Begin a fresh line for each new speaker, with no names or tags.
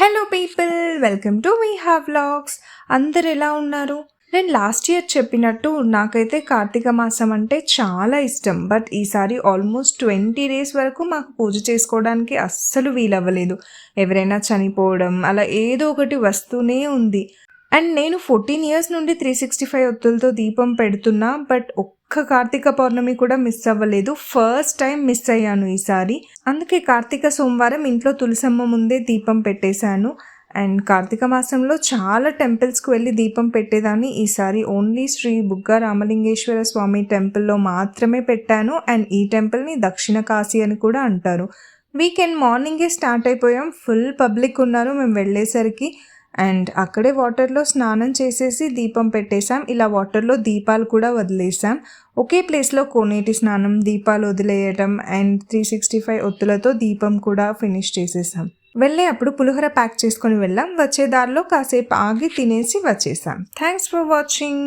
Hello people, welcome to me have vlogs. అందరు ఎలా ఉన్నారు? నేను లాస్ట్ ఇయర్ చెప్పినట్టు నాకైతే కార్తీక మాసం అంటే చాలా ఇష్టం. బట్ ఈసారి ఆల్మోస్ట్ 20 డేస్ వరకు మాకు పూజ చేసుకోవడానికి అస్సలు వీలవ్వలేదు. ఎవరైనా చనిపోవడం అలా ఏదో ఒకటి వస్తూనే ఉంది. అండ్ నేను 14 ఇయర్స్ నుండి 365 ఒత్తులతో దీపం పెడుతున్నా. బట్ ఒక్క కార్తీక పౌర్ణమి కూడా మిస్ అవ్వలేదు. ఫస్ట్ టైం మిస్ అయ్యాను ఈసారి. అందుకే కార్తీక సోమవారం ఇంట్లో తులసమ్మ ముందే దీపం పెట్టేశాను. అండ్ కార్తీక మాసంలో చాలా టెంపుల్స్కి వెళ్ళి దీపం పెట్టేదాన్ని. ఈసారి ఓన్లీ శ్రీ బుగ్గ రామలింగేశ్వర స్వామి టెంపుల్లో మాత్రమే పెట్టాను. అండ్ ఈ టెంపుల్ని దక్షిణ కాశీ అని కూడా అంటారు. వీకెండ్ మార్నింగే స్టార్ట్ అయిపోయాం. ఫుల్ పబ్లిక్ ఉన్నారు మేము వెళ్ళేసరికి. అండ్ అక్కడే వాటర్లో స్నానం చేసేసి దీపం పెట్టేశాం. ఇలా వాటర్లో దీపాలు కూడా వదిలేసాం. ఒకే ప్లేస్లో కోనేటి స్నానం, దీపాలు వదిలేయటం అండ్ 365 ఒత్తులతో దీపం కూడా ఫినిష్ చేసేసాం. వెళ్ళే అప్పుడు పులిహోర ప్యాక్ చేసుకొని వెళ్ళాం. వచ్చే దారిలో కాసేపు ఆగి తినేసి వచ్చేసాం. Thanks for watching.